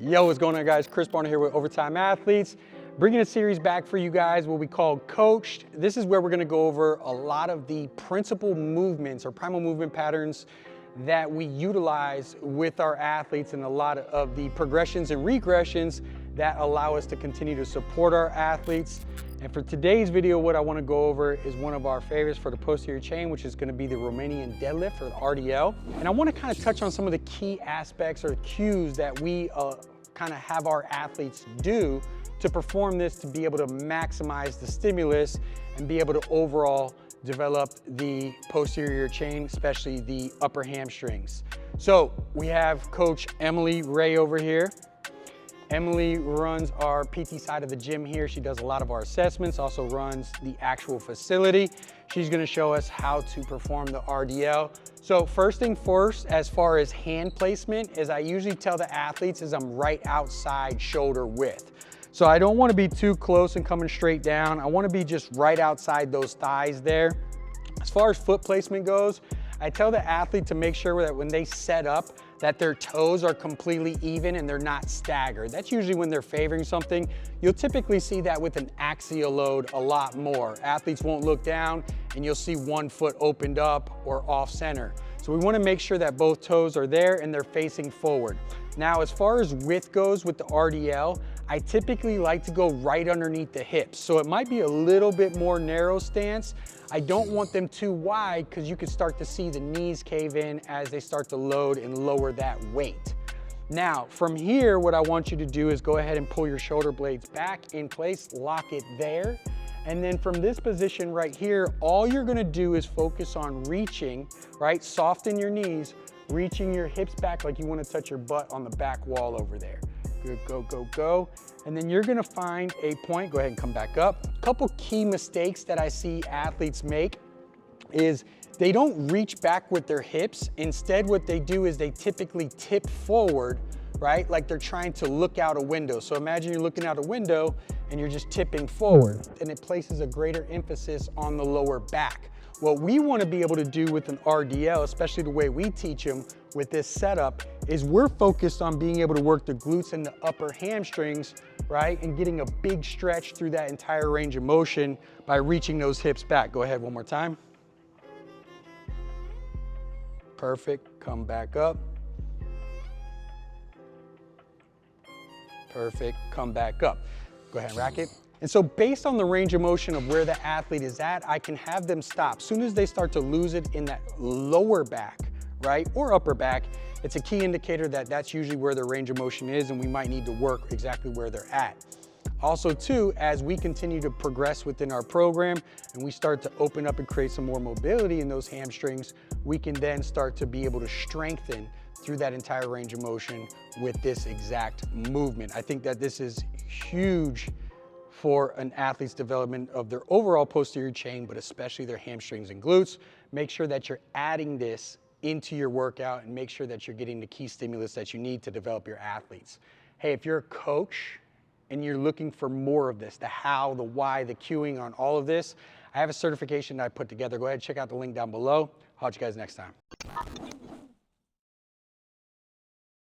Yo, what's going on, guys? Chris Barner here with Overtime Athletes, bringing a series back for you guys, what we call Coached. This is where we're going to go over a lot of the principal movements or primal movement patterns that we utilize with our athletes, and a lot of the progressions and regressions that allow us to continue to support our athletes. And for today's video, what I want to go over is one of our favorites for the posterior chain, which is going to be the Romanian deadlift, or the RDL. And I want to kind of touch on some of the key aspects or cues that we kind of have our athletes do to perform this, to be able to maximize the stimulus and be able to overall develop the posterior chain, especially the upper hamstrings. So we have Coach Emily Ray over here. Emily runs our PT side of the gym here. She does a lot of our assessments, also runs the actual facility. She's gonna show us how to perform the RDL. So first thing first, as far as hand placement, is I usually tell the athletes is I'm right outside shoulder width. So I don't wanna be too close and coming straight down. I wanna be just right outside those thighs there. As far as foot placement goes, I tell the athlete to make sure that when they set up, that their toes are completely even and they're not staggered. That's usually when they're favoring something. You'll typically see that with an axial load a lot more. Athletes won't look down and you'll see one foot opened up or off center. So we wanna make sure that both toes are there and they're facing forward. Now, as far as width goes with the RDL, I typically like to go right underneath the hips. So it might be a little bit more narrow stance. I don't want them too wide because you can start to see the knees cave in as they start to load and lower that weight. Now, from here, what I want you to do is go ahead and pull your shoulder blades back in place, lock it there. And then from this position right here, all you're gonna do is focus on reaching, right? Soften your knees, reaching your hips back like you wanna touch your butt on the back wall over there. Good, go, go, go. And then you're gonna find a point, go ahead and come back up. A couple key mistakes that I see athletes make is they don't reach back with their hips. Instead, what they do is they typically tip forward, right? Like they're trying to look out a window. So imagine you're looking out a window and you're just tipping forward, and it places a greater emphasis on the lower back. What we want to be able to do with an RDL, especially the way we teach them with this setup, is we're focused on being able to work the glutes and the upper hamstrings, right? And getting a big stretch through that entire range of motion by reaching those hips back. Go ahead one more time. Perfect, come back up. Perfect, come back up. Go ahead and rack it. And so based on the range of motion of where the athlete is at, I can have them stop. As soon as they start to lose it in that lower back, right, or upper back, it's a key indicator that that's usually where their range of motion is, and we might need to work exactly where they're at. Also too, as we continue to progress within our program and we start to open up and create some more mobility in those hamstrings, we can then start to be able to strengthen through that entire range of motion with this exact movement. I think that this is huge for an athlete's development of their overall posterior chain, but especially their hamstrings and glutes. Make sure that you're adding this into your workout and make sure that you're getting the key stimulus that you need to develop your athletes. Hey, if you're a coach and you're looking for more of this, the how, the why, the cueing on all of this, I have a certification that I put together. Go ahead and check out the link down below. I'll see you guys next time.